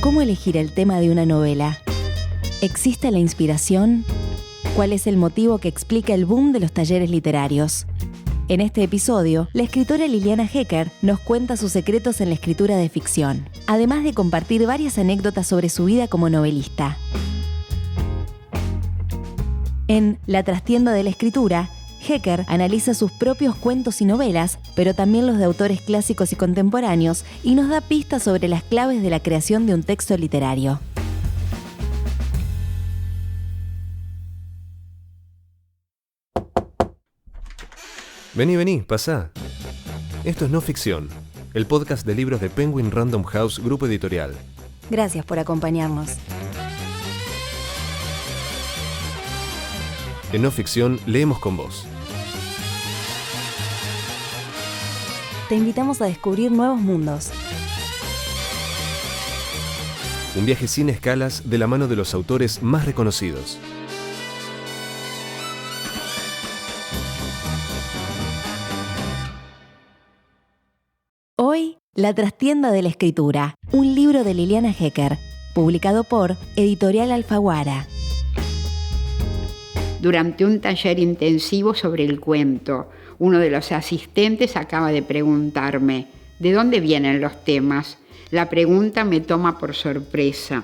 ¿Cómo elegir el tema de una novela? ¿Existe la inspiración? ¿Cuál es el motivo que explica el boom de los talleres literarios? En este episodio, la escritora Liliana Hecker nos cuenta sus secretos en la escritura de ficción, además de compartir varias anécdotas sobre su vida como novelista. En La trastienda de la escritura, Hecker analiza sus propios cuentos y novelas, pero también los de autores clásicos y contemporáneos, y nos da pistas sobre las claves de la creación de un texto literario. Vení, pasá. Esto es No Ficción, el podcast de libros de Penguin Random House Grupo Editorial. Gracias por acompañarnos. En No Ficción leemos con vos. Te invitamos a descubrir nuevos mundos. Un viaje sin escalas de la mano de los autores más reconocidos. Hoy, La trastienda de la escritura, un libro de Liliana Hecker, publicado por Editorial Alfaguara. Durante un taller intensivo sobre el cuento, uno de los asistentes acaba de preguntarme, ¿de dónde vienen los temas? La pregunta me toma por sorpresa.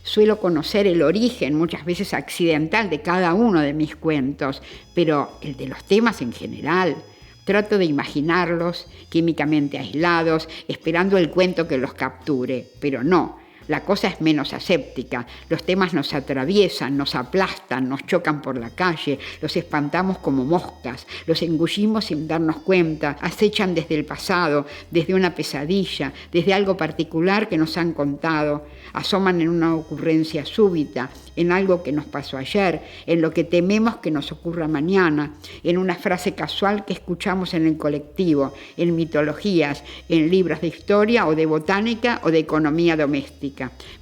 Suelo conocer el origen, muchas veces accidental, de cada uno de mis cuentos, pero el de los temas en general. Trato de imaginarlos químicamente aislados, esperando el cuento que los capture, pero no. La cosa es menos aséptica. Los temas nos atraviesan, nos aplastan, nos chocan por la calle, los espantamos como moscas, los engullimos sin darnos cuenta, acechan desde el pasado, desde una pesadilla, desde algo particular que nos han contado, asoman en una ocurrencia súbita, en algo que nos pasó ayer, en lo que tememos que nos ocurra mañana, en una frase casual que escuchamos en el colectivo, en mitologías, en libros de historia o de botánica o de economía doméstica.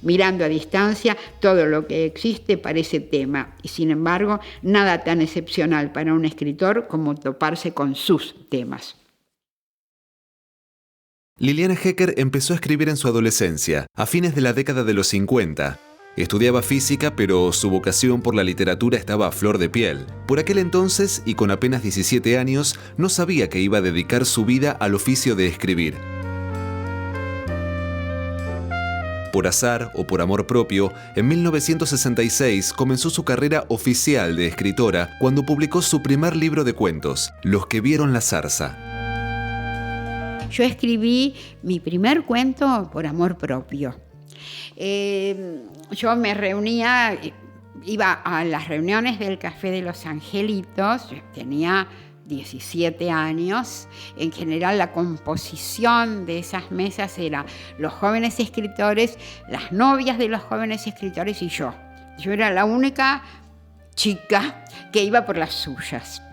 Mirando a distancia, todo lo que existe parece tema y, sin embargo, nada tan excepcional para un escritor como toparse con sus temas. Liliana Hecker empezó a escribir en su adolescencia, a fines de la década de los 50. Estudiaba física, pero su vocación por la literatura estaba a flor de piel. Por aquel entonces, y con apenas 17 años, no sabía que iba a dedicar su vida al oficio de escribir. Por azar o por amor propio, en 1966 comenzó su carrera oficial de escritora cuando publicó su primer libro de cuentos, Los que vieron la zarza. Yo escribí mi primer cuento por amor propio. Yo me reunía, iba a las reuniones del Café de los Angelitos, tenía 17 años. En general, la composición de esas mesas era los jóvenes escritores, las novias de los jóvenes escritores y yo. Yo era la única chica que iba por las suyas.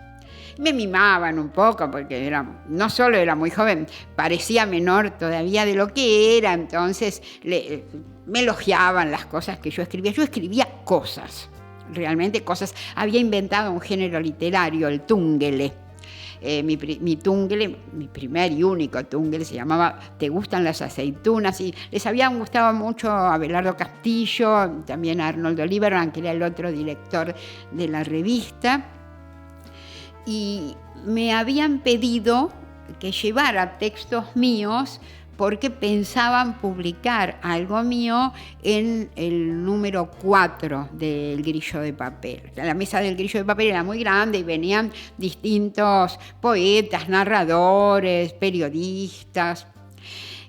Me mimaban un poco porque no solo era muy joven, parecía menor todavía de lo que era, entonces me elogiaban las cosas que yo escribía. Yo escribía cosas, realmente cosas. Había inventado un género literario, el túngele. Mi túngele, mi primer y único túngele, se llamaba ¿Te gustan las aceitunas? Y les había gustado mucho a Abelardo Castillo, también a Arnoldo Lieberman, que era el otro director de la revista. Y me habían pedido que llevara textos míos porque pensaban publicar algo mío en el número 4 del Grillo de Papel. La mesa del Grillo de Papel era muy grande y venían distintos poetas, narradores, periodistas.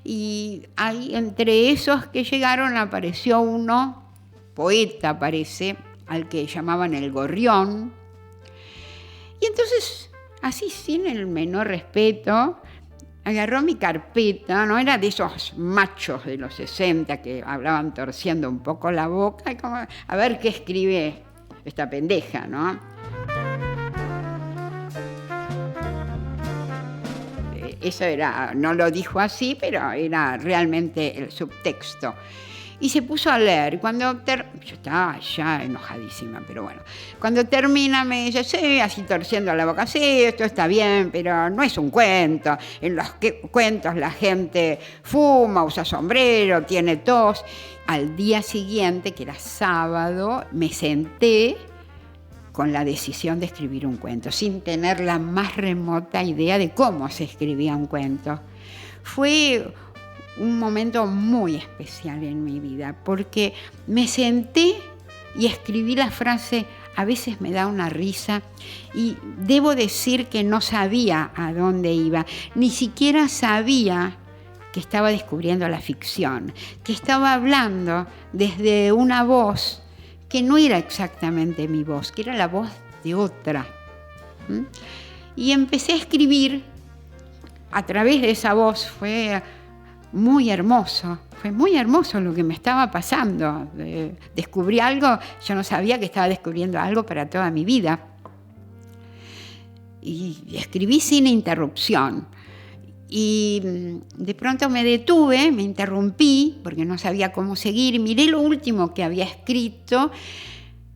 Y ahí, entre esos que llegaron apareció uno, poeta parece, al que llamaban el Gorrión. Y entonces, así sin el menor respeto, agarró mi carpeta, no era de esos machos de los 60 que hablaban torciendo un poco la boca, y como, a ver qué escribe esta pendeja, ¿no? Eso era, no lo dijo así, pero era realmente el subtexto. Y se puso a leer. Cuando yo estaba ya enojadísima, pero bueno. Cuando termina me dice, sí, así torciendo la boca, sí, esto está bien, pero no es un cuento. En los cuentos la gente fuma, usa sombrero, tiene tos. Al día siguiente, que era sábado, me senté con la decisión de escribir un cuento, sin tener la más remota idea de cómo se escribía un cuento. Fue un momento muy especial en mi vida, porque me senté y escribí la frase, a veces me da una risa, y debo decir que no sabía a dónde iba, ni siquiera sabía que estaba descubriendo la ficción, que estaba hablando desde una voz que no era exactamente mi voz, que era la voz de otra. Y empecé a escribir a través de esa voz. Fue muy hermoso lo que me estaba pasando. Descubrí algo, yo no sabía que estaba descubriendo algo para toda mi vida. Y escribí sin interrupción. Y de pronto me detuve, me interrumpí, porque no sabía cómo seguir. Miré lo último que había escrito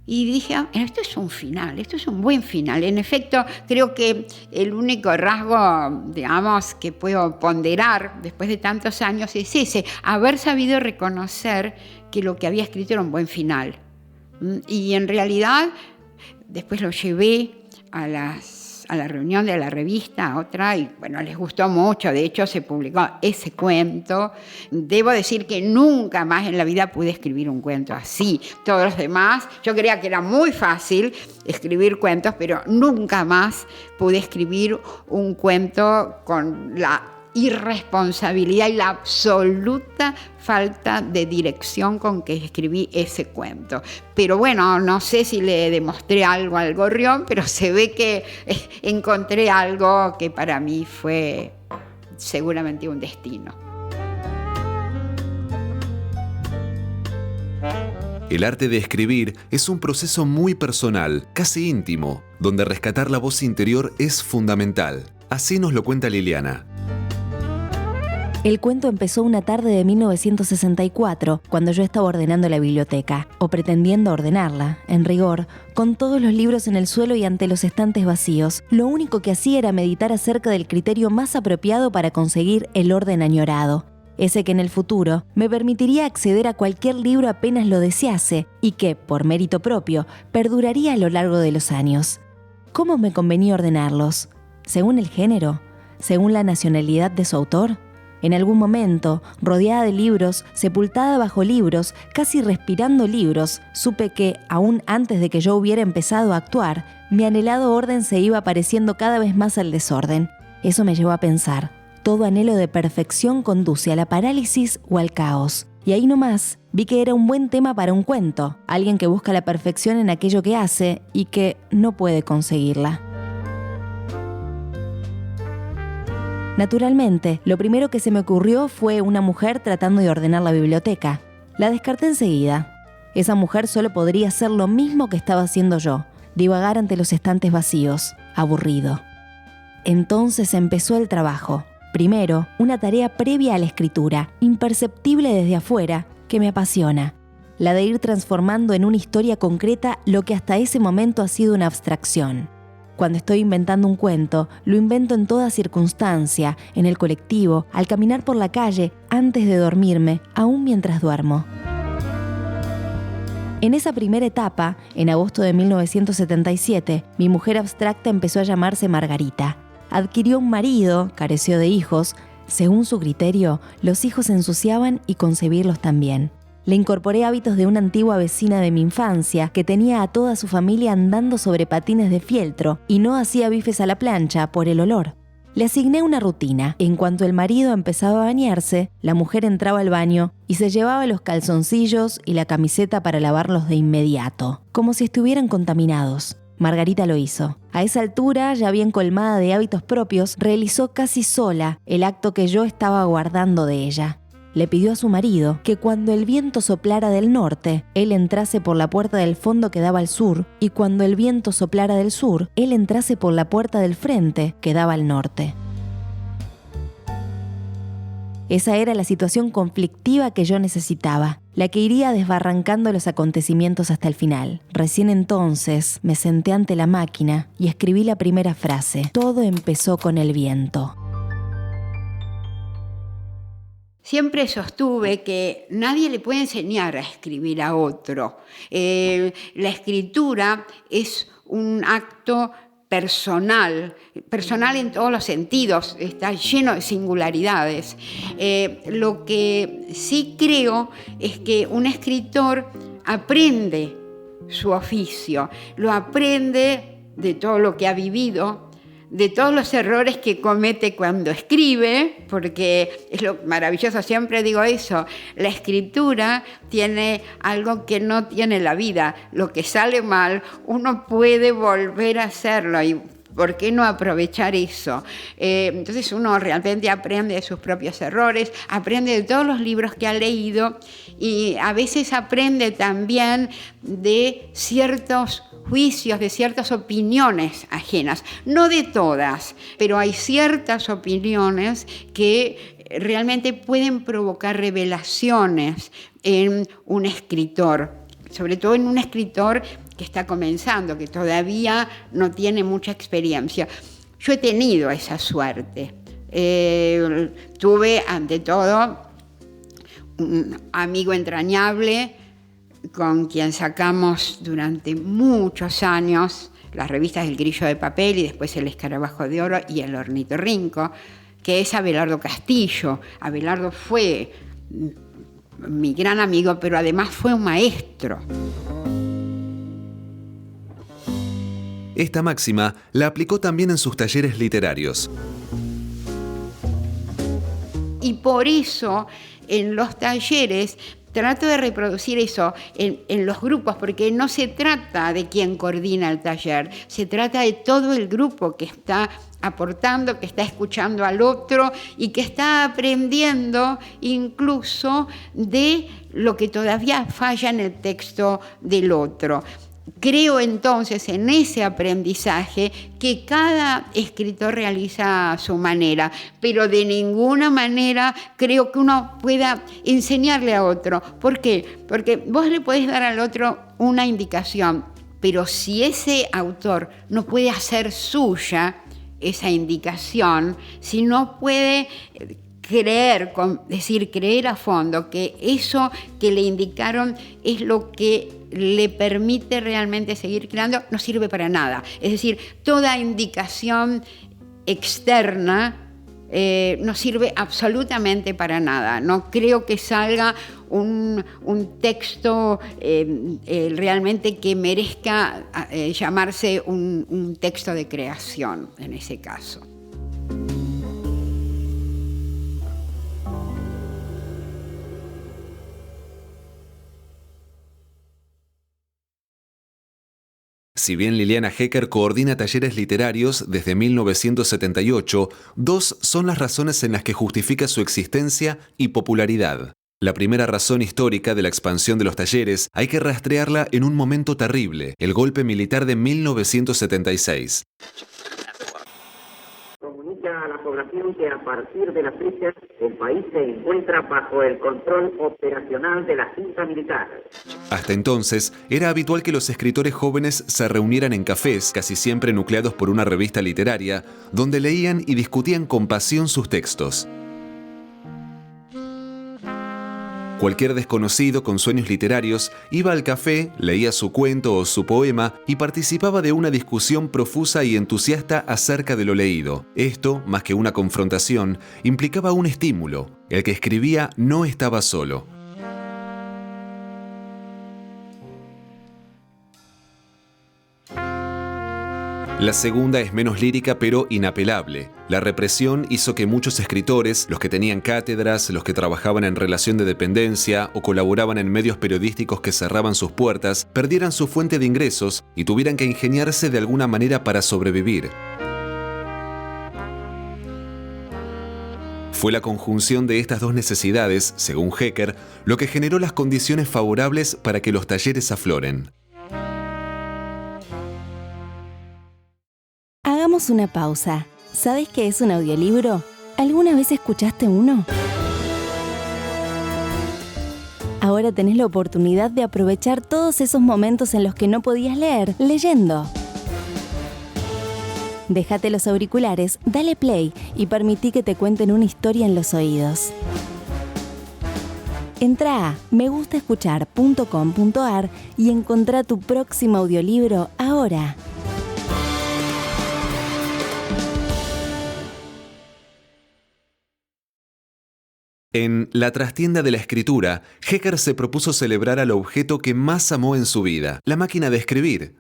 y dije, esto es un final, esto es un buen final. En efecto, creo que el único rasgo, digamos, que puedo ponderar después de tantos años es ese, haber sabido reconocer que lo que había escrito era un buen final. Y en realidad, después lo llevé a la reunión de la revista, otra, y bueno, les gustó mucho. De hecho, se publicó ese cuento. Debo decir que nunca más en la vida pude escribir un cuento así. Todos los demás, yo creía que era muy fácil escribir cuentos, pero nunca más pude escribir un cuento con la irresponsabilidad y la absoluta falta de dirección con que escribí ese cuento. Pero bueno, no sé si le demostré algo al gorrión, pero se ve que encontré algo que para mí fue seguramente un destino. El arte de escribir es un proceso muy personal, casi íntimo, donde rescatar la voz interior es fundamental. Así nos lo cuenta Liliana. El cuento empezó una tarde de 1964, cuando yo estaba ordenando la biblioteca, o pretendiendo ordenarla, en rigor, con todos los libros en el suelo y ante los estantes vacíos. Lo único que hacía era meditar acerca del criterio más apropiado para conseguir el orden añorado, ese que en el futuro me permitiría acceder a cualquier libro apenas lo desease y que, por mérito propio, perduraría a lo largo de los años. ¿Cómo me convenía ordenarlos? ¿Según el género? ¿Según la nacionalidad de su autor? En algún momento, rodeada de libros, sepultada bajo libros, casi respirando libros, supe que, aún antes de que yo hubiera empezado a actuar, mi anhelado orden se iba pareciendo cada vez más al desorden. Eso me llevó a pensar, todo anhelo de perfección conduce a la parálisis o al caos. Y ahí nomás vi que era un buen tema para un cuento, alguien que busca la perfección en aquello que hace y que no puede conseguirla. Naturalmente, lo primero que se me ocurrió fue una mujer tratando de ordenar la biblioteca. La descarté enseguida. Esa mujer solo podría hacer lo mismo que estaba haciendo yo, divagar ante los estantes vacíos, aburrido. Entonces empezó el trabajo. Primero, una tarea previa a la escritura, imperceptible desde afuera, que me apasiona. La de ir transformando en una historia concreta lo que hasta ese momento ha sido una abstracción. Cuando estoy inventando un cuento, lo invento en toda circunstancia, en el colectivo, al caminar por la calle, antes de dormirme, aún mientras duermo. En esa primera etapa, en agosto de 1977, mi mujer abstracta empezó a llamarse Margarita. Adquirió un marido, careció de hijos. Según su criterio, los hijos se ensuciaban y concebirlos también. Le incorporé hábitos de una antigua vecina de mi infancia que tenía a toda su familia andando sobre patines de fieltro y no hacía bifes a la plancha por el olor. Le asigné una rutina. En cuanto el marido empezaba a bañarse, la mujer entraba al baño y se llevaba los calzoncillos y la camiseta para lavarlos de inmediato, como si estuvieran contaminados. Margarita lo hizo. A esa altura, ya bien colmada de hábitos propios, realizó casi sola el acto que yo estaba aguardando de ella. Le pidió a su marido que cuando el viento soplara del norte, él entrase por la puerta del fondo que daba al sur, y cuando el viento soplara del sur, él entrase por la puerta del frente que daba al norte. Esa era la situación conflictiva que yo necesitaba. la que iría desbarrancando los acontecimientos hasta el final. Recién entonces me senté ante la máquina y escribí la primera frase. Todo empezó con el viento. Siempre sostuve que nadie le puede enseñar a escribir a otro. La escritura es un acto personal en todos los sentidos, está lleno de singularidades. Lo que sí creo es que un escritor aprende su oficio, lo aprende de todo lo que ha vivido, de todos los errores que comete cuando escribe, porque es lo maravilloso, siempre digo eso, la escritura tiene algo que no tiene la vida, lo que sale mal, uno puede volver a hacerlo y ¿por qué no aprovechar eso? Entonces uno realmente aprende de sus propios errores, aprende de todos los libros que ha leído y a veces aprende también de ciertos juicios, de ciertas opiniones ajenas. No de todas, pero hay ciertas opiniones que realmente pueden provocar revelaciones en un escritor, sobre todo en un escritor que está comenzando, que todavía no tiene mucha experiencia. Yo he tenido esa suerte. Tuve, ante todo, un amigo entrañable con quien sacamos durante muchos años las revistas El Grillo de Papel y después El Escarabajo de Oro y El Ornitorrinco, que es Abelardo Castillo. Abelardo fue mi gran amigo, pero además fue un maestro. Esta máxima la aplicó también en sus talleres literarios. Y por eso en los talleres trato de reproducir eso en los grupos, porque no se trata de quien coordina el taller, se trata de todo el grupo que está aportando, que está escuchando al otro y que está aprendiendo incluso de lo que todavía falla en el texto del otro. Creo entonces en ese aprendizaje que cada escritor realiza a su manera, pero de ninguna manera creo que uno pueda enseñarle a otro. ¿Por qué? Porque vos le podés dar al otro una indicación, pero si ese autor no puede hacer suya esa indicación, si no puede creer a fondo que eso que le indicaron es lo que le permite realmente seguir creando, no sirve para nada. Es decir, toda indicación externa no sirve absolutamente para nada. No creo que salga un texto realmente que merezca llamarse un texto de creación en ese caso. Si bien Liliana Hecker coordina talleres literarios desde 1978, dos son las razones en las que justifica su existencia y popularidad. La primera razón histórica de la expansión de los talleres hay que rastrearla en un momento terrible, el golpe militar de 1976. Comunica a la población que a partir de la fecha el país se encuentra bajo el control operacional de la Junta Militar. Hasta entonces, era habitual que los escritores jóvenes se reunieran en cafés, casi siempre nucleados por una revista literaria, donde leían y discutían con pasión sus textos. Cualquier desconocido con sueños literarios iba al café, leía su cuento o su poema y participaba de una discusión profusa y entusiasta acerca de lo leído. Esto, más que una confrontación, implicaba un estímulo. El que escribía no estaba solo. La segunda es menos lírica pero inapelable. La represión hizo que muchos escritores, los que tenían cátedras, los que trabajaban en relación de dependencia o colaboraban en medios periodísticos que cerraban sus puertas, perdieran su fuente de ingresos y tuvieran que ingeniarse de alguna manera para sobrevivir. Fue la conjunción de estas dos necesidades, según Hecker, lo que generó las condiciones favorables para que los talleres afloren. Hagamos una pausa. ¿Sabes qué es un audiolibro? ¿Alguna vez escuchaste uno? Ahora tenés la oportunidad de aprovechar todos esos momentos en los que no podías leer, leyendo. Déjate los auriculares, dale play y permití que te cuenten una historia en los oídos. Entra a megustaescuchar.com.ar y encontrá tu próximo audiolibro ahora. En La trastienda de la escritura, Hecker se propuso celebrar al objeto que más amó en su vida, la máquina de escribir.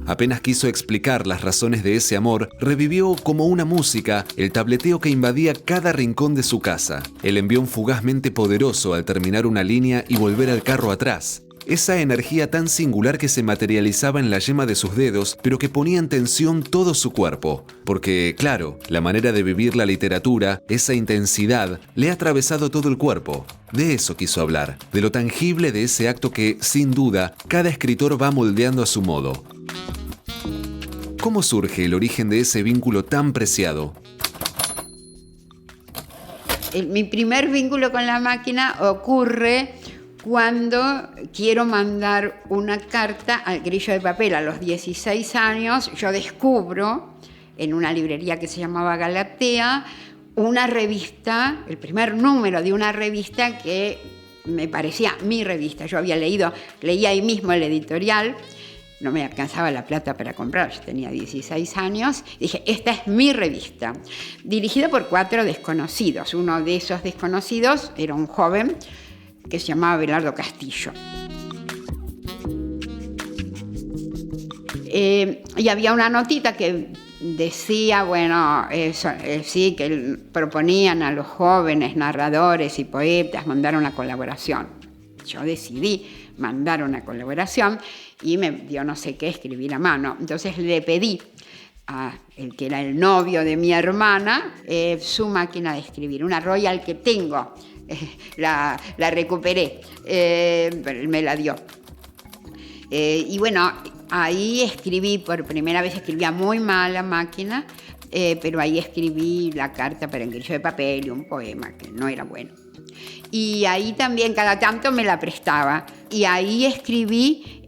Apenas quiso explicar las razones de ese amor, revivió como una música el tableteo que invadía cada rincón de su casa, el envión fugazmente poderoso al terminar una línea y volver al carro atrás. Esa energía tan singular que se materializaba en la yema de sus dedos, pero que ponía en tensión todo su cuerpo. Porque, claro, la manera de vivir la literatura, esa intensidad, le ha atravesado todo el cuerpo. De eso quiso hablar, de lo tangible de ese acto que, sin duda, cada escritor va moldeando a su modo. ¿Cómo surge el origen de ese vínculo tan preciado? Mi primer vínculo con la máquina ocurre cuando quiero mandar una carta al grillo de papel. A los 16 años yo descubro en una librería que se llamaba Galatea una revista, el primer número de una revista que me parecía mi revista. Yo leía ahí mismo el editorial. No me alcanzaba la plata para comprar, yo tenía 16 años. Dije, esta es mi revista, dirigida por 4 desconocidos. Uno de esos desconocidos era un joven que se llamaba Abelardo Castillo. Y había una notita que decía, sí, que proponían a los jóvenes narradores y poetas mandar una colaboración. Yo decidí mandar una colaboración y me dio no sé qué escribir a mano. Entonces le pedí a el que era el novio de mi hermana su máquina de escribir, una Royal que tengo, la recuperé, pero él me la dio. Y bueno, ahí escribí, por primera vez escribía muy mal la máquina, pero ahí escribí la carta para el grillo de papel y un poema que no era bueno. Y ahí también cada tanto me la prestaba. Y ahí escribí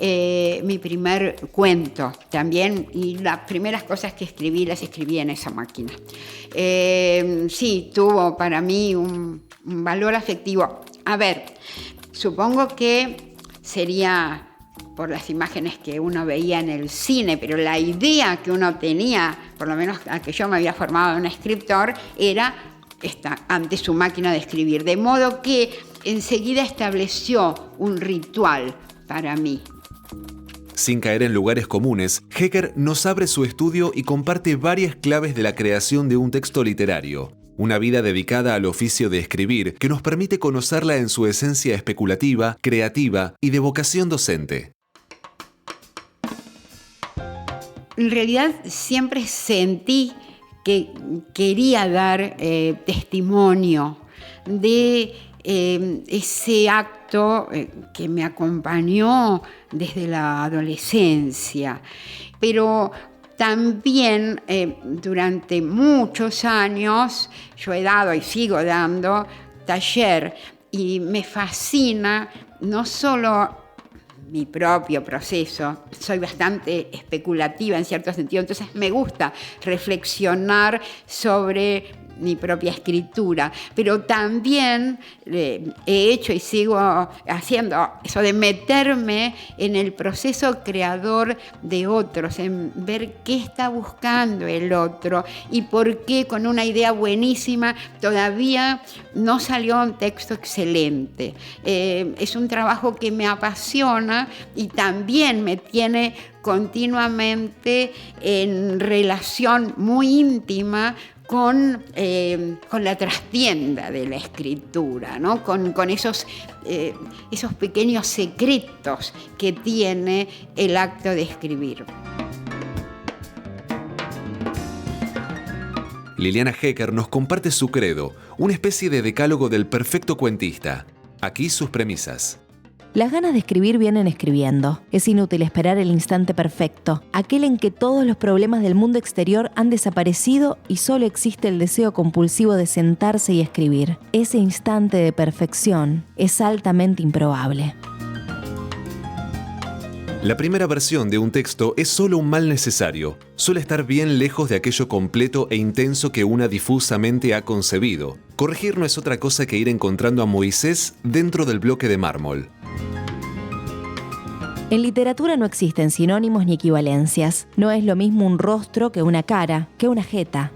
mi primer cuento también. Y las primeras cosas que escribí las escribí en esa máquina. Sí, tuvo para mí un valor afectivo. A ver, supongo que sería por las imágenes que uno veía en el cine, pero la idea que uno tenía, por lo menos a que yo me había formado de un escritor, era ante su máquina de escribir, de modo que enseguida estableció un ritual para mí. Sin caer en lugares comunes, Hecker nos abre su estudio y comparte varias claves de la creación de un texto literario. Una vida dedicada al oficio de escribir que nos permite conocerla en su esencia especulativa, creativa y de vocación docente. En realidad siempre sentí que quería dar testimonio de ese acto que me acompañó desde la adolescencia, pero también durante muchos años yo he dado y sigo dando taller y me fascina no solo mi propio proceso, soy bastante especulativa en cierto sentido, entonces me gusta reflexionar sobre mi propia escritura, pero también he hecho y sigo haciendo eso de meterme en el proceso creador de otros, en ver qué está buscando el otro y por qué con una idea buenísima todavía no salió un texto excelente. Es un trabajo que me apasiona y también me tiene continuamente en relación muy íntima con la trastienda de la escritura, ¿no? con esos pequeños secretos que tiene el acto de escribir. Liliana Hecker nos comparte su credo, una especie de decálogo del perfecto cuentista. Aquí sus premisas. Las ganas de escribir vienen escribiendo. Es inútil esperar el instante perfecto, aquel en que todos los problemas del mundo exterior han desaparecido y solo existe el deseo compulsivo de sentarse y escribir. Ese instante de perfección es altamente improbable. La primera versión de un texto es solo un mal necesario. Suele estar bien lejos de aquello completo e intenso que una difusamente ha concebido. Corregir no es otra cosa que ir encontrando a Moisés dentro del bloque de mármol. En literatura no existen sinónimos ni equivalencias. No es lo mismo un rostro que una cara, que una jeta.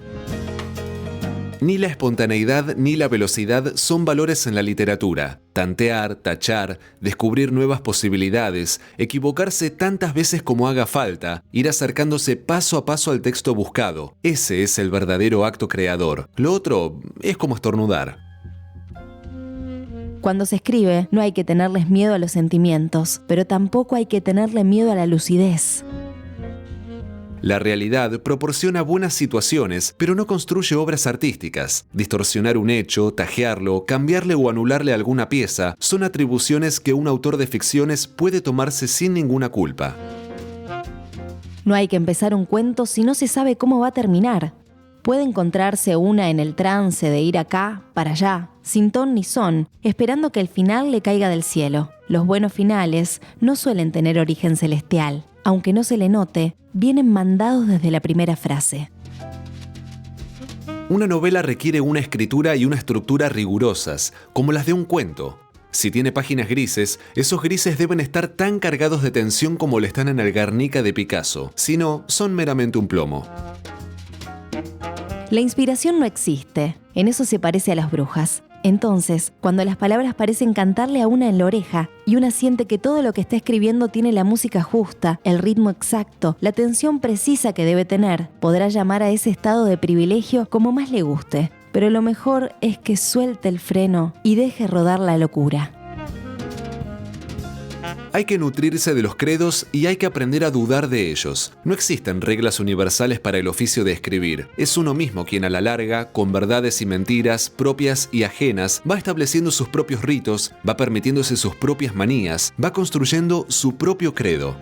Ni la espontaneidad ni la velocidad son valores en la literatura. Tantear, tachar, descubrir nuevas posibilidades, equivocarse tantas veces como haga falta, ir acercándose paso a paso al texto buscado. Ese es el verdadero acto creador. Lo otro es como estornudar. Cuando se escribe, no hay que tenerles miedo a los sentimientos, pero tampoco hay que tenerle miedo a la lucidez. La realidad proporciona buenas situaciones, pero no construye obras artísticas. Distorsionar un hecho, tajearlo, cambiarle o anularle alguna pieza son atribuciones que un autor de ficciones puede tomarse sin ninguna culpa. No hay que empezar un cuento si no se sabe cómo va a terminar. Puede encontrarse una en el trance de ir acá, para allá, sin ton ni son, esperando que el final le caiga del cielo. Los buenos finales no suelen tener origen celestial. Aunque no se le note, vienen mandados desde la primera frase. Una novela requiere una escritura y una estructura rigurosas, como las de un cuento. Si tiene páginas grises, esos grises deben estar tan cargados de tensión como lo están en el Guernica de Picasso. Si no, son meramente un plomo. La inspiración no existe. En eso se parece a las brujas. Entonces, cuando las palabras parecen cantarle a una en la oreja y una siente que todo lo que está escribiendo tiene la música justa, el ritmo exacto, la tensión precisa que debe tener, podrá llamar a ese estado de privilegio como más le guste. Pero lo mejor es que suelte el freno y deje rodar la locura. Hay que nutrirse de los credos y hay que aprender a dudar de ellos. No existen reglas universales para el oficio de escribir. Es uno mismo quien a la larga, con verdades y mentiras, propias y ajenas, va estableciendo sus propios ritos, va permitiéndose sus propias manías, va construyendo su propio credo.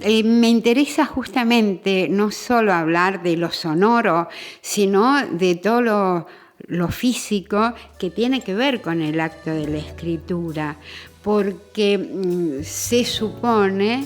Me interesa justamente no solo hablar de lo sonoro, sino de todo lo físico que tiene que ver con el acto de la escritura, porque se supone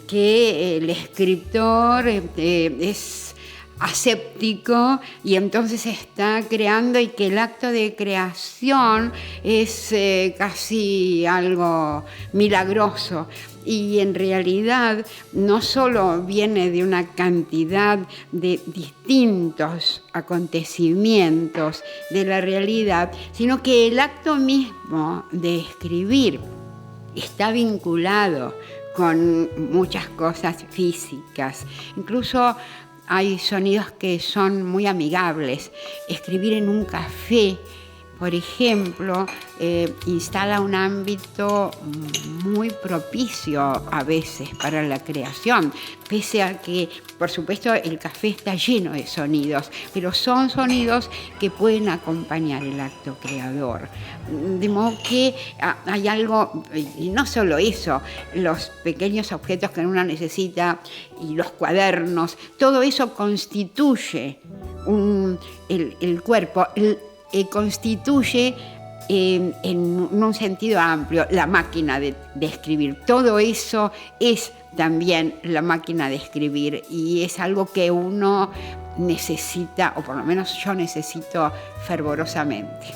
que el escritor es aséptico y entonces está creando y que el acto de creación es casi algo milagroso. Y en realidad no solo viene de una cantidad de distintos acontecimientos de la realidad, sino que el acto mismo de escribir está vinculado con muchas cosas físicas. Incluso hay sonidos que son muy amigables. Escribir en un café, por ejemplo, instala un ámbito muy propicio a veces para la creación, pese a que, por supuesto, el café está lleno de sonidos, pero son sonidos que pueden acompañar el acto creador. De modo que hay algo, y no solo eso, los pequeños objetos que uno necesita y los cuadernos, todo eso constituye el cuerpo, constituye en un sentido amplio la máquina de escribir. Todo eso es también la máquina de escribir y es algo que uno necesita, o por lo menos yo necesito fervorosamente.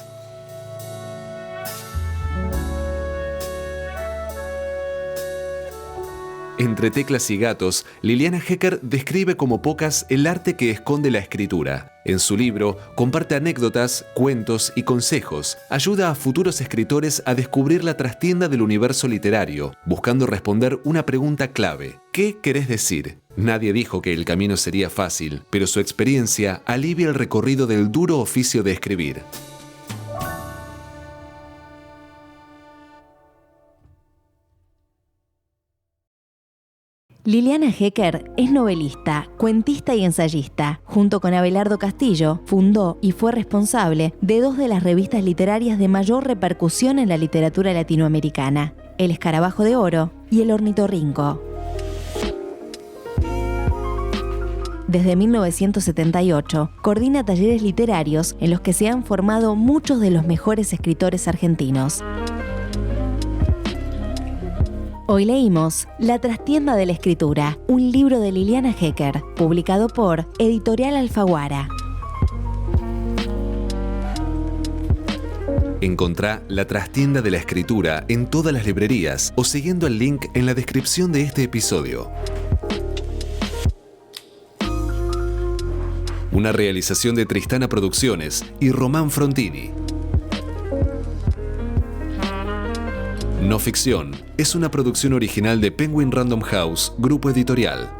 Entre teclas y gatos, Liliana Hecker describe como pocas el arte que esconde la escritura. En su libro, comparte anécdotas, cuentos y consejos. Ayuda a futuros escritores a descubrir la trastienda del universo literario, buscando responder una pregunta clave. ¿Qué querés decir? Nadie dijo que el camino sería fácil, pero su experiencia alivia el recorrido del duro oficio de escribir. Liliana Hecker es novelista, cuentista y ensayista. Junto con Abelardo Castillo, fundó y fue responsable de 2 de las revistas literarias de mayor repercusión en la literatura latinoamericana, El Escarabajo de Oro y El Ornitorrinco. Desde 1978, coordina talleres literarios en los que se han formado muchos de los mejores escritores argentinos. Hoy leímos La trastienda de la escritura, un libro de Liliana Hecker, publicado por Editorial Alfaguara. Encontrá La trastienda de la escritura en todas las librerías o siguiendo el link en la descripción de este episodio. Una realización de Tristana Producciones y Román Frontini. No Ficción es una producción original de Penguin Random House, Grupo Editorial.